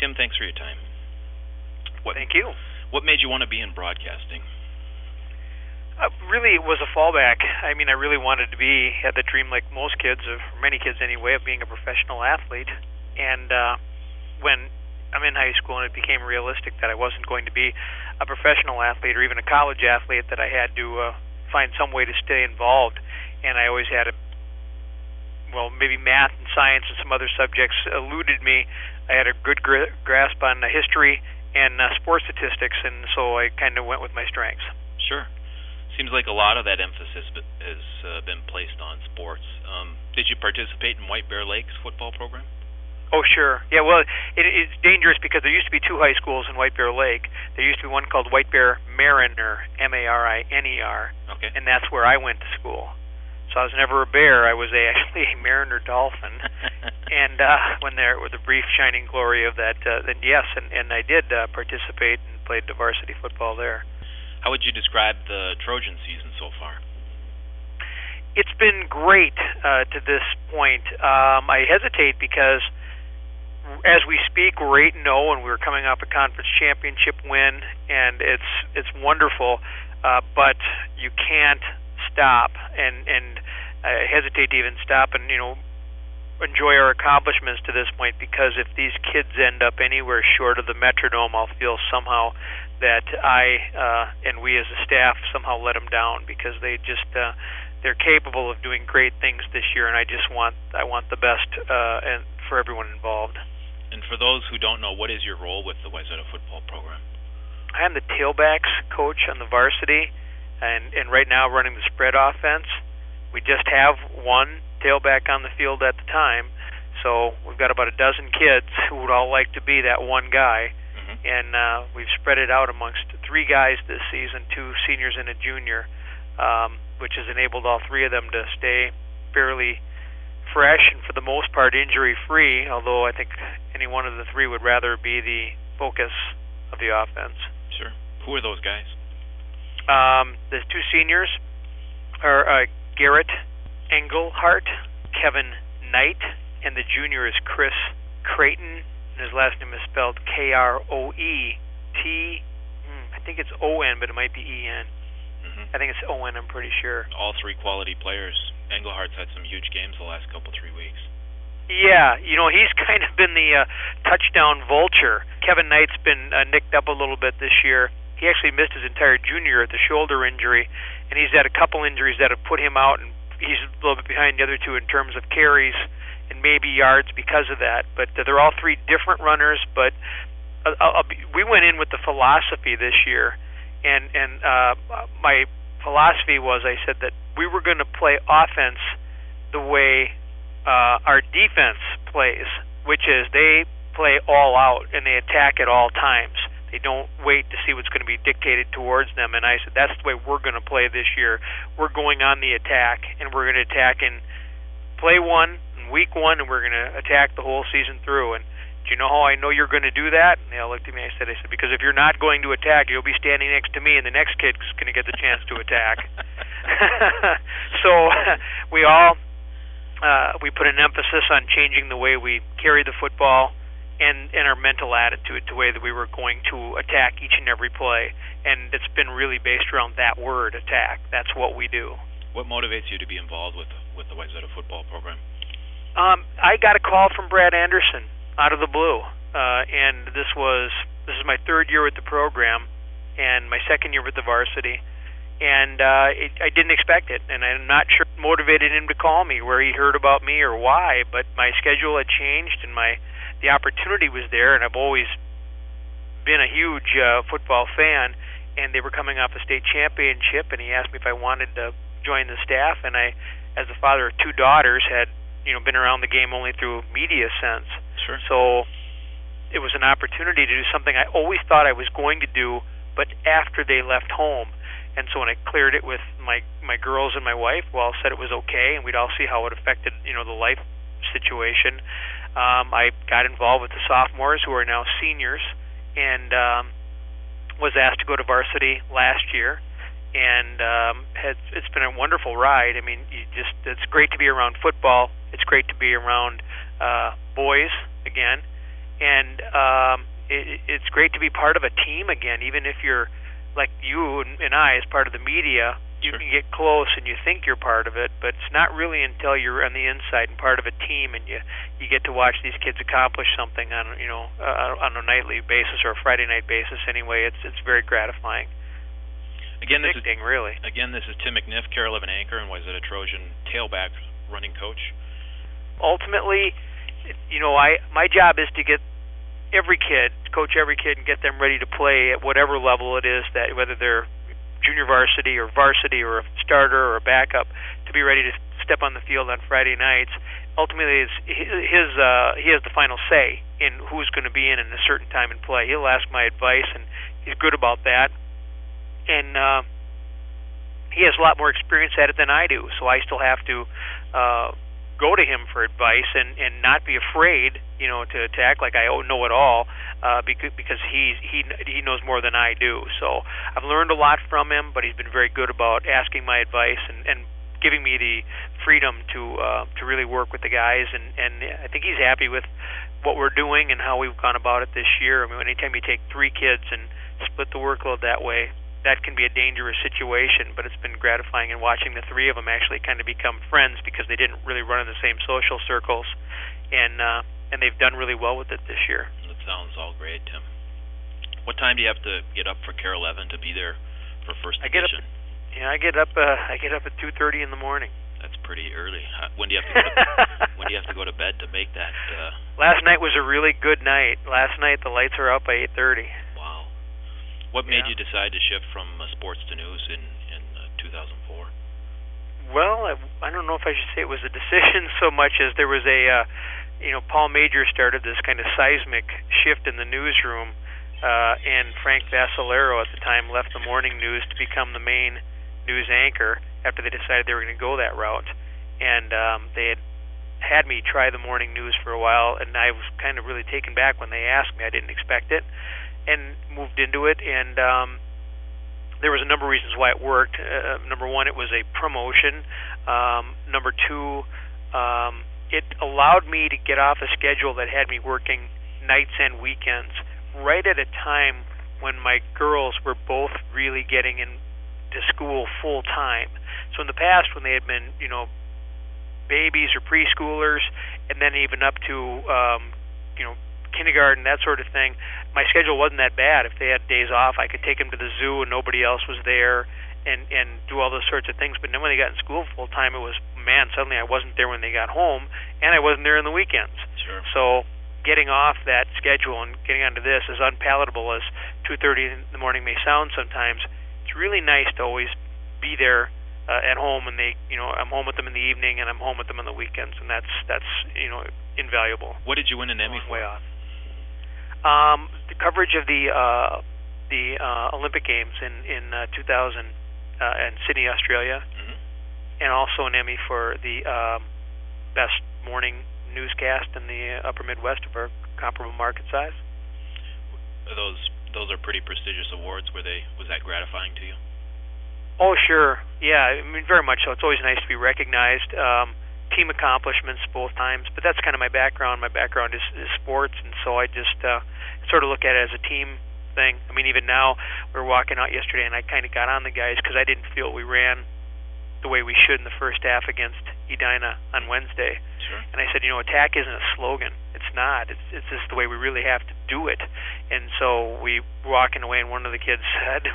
Tim, thanks for your time. Thank you. What made you want to be in broadcasting? Really, it was a fallback. I mean, I really wanted to had the dream, like most kids, or many kids anyway, of being a professional athlete. And when I'm in high school and it became realistic that I wasn't going to be a professional athlete or even a college athlete, that I had to find some way to stay involved. And I always had maybe math and science and some other subjects eluded me. I had a good grasp on history and sports statistics, and so I kind of went with my strengths. Sure. Seems like a lot of that emphasis has been placed on sports. Did you participate in White Bear Lake's football program? Oh, sure. Yeah, well, it's dangerous because there used to be two high schools in White Bear Lake. There used to be one called White Bear Mariner, Mariner, okay. And that's where I went to school. So I was never a bear. I was actually a Mariner Dolphin. And when there was the brief shining glory of that, then yes, and I did participate and played the varsity football there. How would you describe the Trojan season so far? It's been great to this point. I hesitate because as we speak, we're 8-0, and we're coming off a conference championship win, and it's wonderful. But you can't stop, and I hesitate to even stop and enjoy our accomplishments to this point, because if these kids end up anywhere short of the Metrodome, I'll feel somehow that I and we as a staff somehow let them down, because they're capable of doing great things this year, and I want the best and for everyone involved. And for those who don't know, what is your role with the Wayzata football program? I am the tailbacks coach on the varsity, and right now running the spread offense. We just have one tailback on the field at the time, so we've got about a dozen kids who would all like to be that one guy. And we've spread it out amongst 3 guys this season, 2 seniors and a junior, which has enabled all 3 of them to stay fairly fresh and for the most part injury-free, although I think any one of the 3 would rather be the focus of the offense. Sure. Who are those guys? The 2 seniors are Garrett Engelhart, Kevin Knight, and the junior is Chris Creighton. His last name is spelled Kroet. I think it's O-N, but it might be E-N. I think it's O-N, I'm pretty sure. All 3 quality players. Engelhart's had some huge games the last 3 weeks. Yeah, he's kind of been the touchdown vulture. Kevin Knight's been nicked up a little bit this year. He actually missed his entire junior at the shoulder injury, and he's had a couple injuries that have put him out, and he's a little bit behind the other 2 in terms of carries and maybe yards because of that. But they're all 3 different runners. But we went in with the philosophy this year, and my philosophy was, I said that we were going to play offense the way our defense plays, which is they play all out and they attack at all times. They don't wait to see what's going to be dictated towards them. And I said that's the way we're going to play this year. We're going on the attack, and we're going to attack in play 1. Week 1, and we're going to attack the whole season through. And do you know how I know you're going to do that? And they all looked at me. I said, because if you're not going to attack, you'll be standing next to me, and the next kid's going to get the chance to attack. So we put an emphasis on changing the way we carry the football and our mental attitude to the way that we were going to attack each and every play. And it's been really based around that word, attack. That's what we do. What motivates you to be involved with the Wayzata football program? I got a call from Brad Anderson out of the blue, and this is my 3rd year with the program and my 2nd year with the varsity, and I didn't expect it, and I'm not sure what motivated him to call me, where he heard about me or why, but my schedule had changed and the opportunity was there, and I've always been a huge football fan, and they were coming off a state championship, and he asked me if I wanted to join the staff, and I, as the father of 2 daughters, had been around the game only through media sense. Sure. So it was an opportunity to do something I always thought I was going to do, but after they left home. And so when I cleared it with my girls and my wife, we all said it was okay, and we'd all see how it affected the life situation. I got involved with the sophomores who are now seniors, and was asked to go to varsity last year. And it's been a wonderful ride. I mean, it's great to be around football. It's great to be around boys again, and it's great to be part of a team again. Even if you're like you and I, as part of the media, you Sure. can get close and you think you're part of it, but it's not really until you're on the inside and part of a team, and you get to watch these kids accomplish something on on a nightly basis or a Friday night basis. Anyway, it's very gratifying. Again, this is really. Again, this is Tim McNiff, KARE 11 anchor, and Wayzata Trojan tailback running coach. Ultimately, my job is to coach every kid, and get them ready to play at whatever level it is, that whether they're junior varsity or a starter or a backup, to be ready to step on the field on Friday nights. Ultimately, he has the final say in who's going to be in a certain time and play. He'll ask my advice, and he's good about that. And he has a lot more experience at it than I do, so I still have to go to him for advice and not be afraid, to act like I know it all, because he knows more than I do. So I've learned a lot from him, but he's been very good about asking my advice and giving me the freedom to really work with the guys, and I think he's happy with what we're doing and how we've gone about it this year. I mean, anytime you take 3 kids and split the workload that way, that can be a dangerous situation, but it's been gratifying in watching the 3 of them actually kind of become friends, because they didn't really run in the same social circles, and they've done really well with it this year. That sounds all great, Tim. What time do you have to get up for KARE 11 to be there for first edition? I get up at 2:30 in the morning. That's pretty early. When do you have to go to bed to make that? Last night was a really good night. Last night the lights were out by 8:30. Wow. What made you decide to shift from sports to news in 2004? Well, I don't know if I should say it was a decision so much as there was a Paul Major started this kind of seismic shift in the newsroom, and Frank Vassalero at the time left the morning news to become the main news anchor after they decided they were going to go that route. And they had me try the morning news for a while, and I was kind of really taken back when they asked me. I didn't expect it, and moved into it. And there was a number of reasons why it worked. Number one, it was a promotion. Number two, it allowed me to get off a schedule that had me working nights and weekends right at a time when my girls were both really getting into school full time. So in the past, when they had been, babies or preschoolers, and then even up to, kindergarten, that sort of thing, my schedule wasn't that bad. If they had days off, I could take them to the zoo and nobody else was there, and do all those sorts of things. But then when they got in school full time, it was, suddenly I wasn't there when they got home, and I wasn't there in the weekends. Sure. So getting off that schedule and getting onto this, as unpalatable as 2:30 in the morning may sound sometimes, it's really nice to always be there at home, and I'm home with them in the evening, and I'm home with them on the weekends, and that's invaluable. What did you win an Emmy for? Way off. The coverage of the Olympic Games in 2000 in Sydney, Australia, and also an Emmy for the best morning newscast in the upper Midwest of our comparable market size. Those are pretty prestigious awards. Was that gratifying to you? Oh, sure. Yeah, I mean, very much so. It's always nice to be recognized. Team accomplishments both times, but that's kind of my background. My background is sports, and so I just sort of look at it as a team thing. I mean, even now, we were walking out yesterday, and I kind of got on the guys because I didn't feel we ran the way we should in the first half against Edina on Wednesday. Sure. And I said, attack isn't a slogan. It's not. It's just the way we really have to do it. And so we were walking away, and one of the kids said,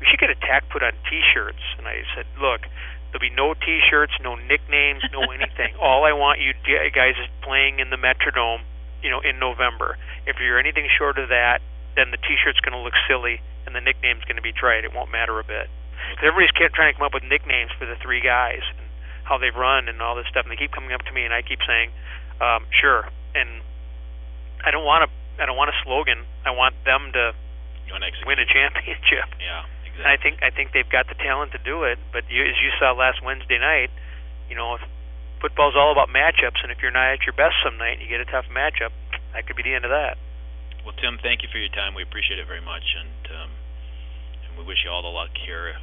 we should get attack put on T-shirts. And I said, look, there'll be no T-shirts, no nicknames, no anything. All I want you guys is playing in the Metrodome, in November. If you're anything short of that, then the T-shirt's going to look silly, and the nickname's going to be trite. It won't matter a bit. Because everybody's trying to come up with nicknames for the 3 guys and how they've run and all this stuff, and they keep coming up to me, and I keep saying, sure. And I don't want a slogan. I want them to win a championship. Yeah. And I think they've got the talent to do it. But as you saw last Wednesday night, football's all about matchups, and if you're not at your best some night and you get a tough matchup, that could be the end of that. Well, Tim, thank you for your time. We appreciate it very much, and we wish you all the luck here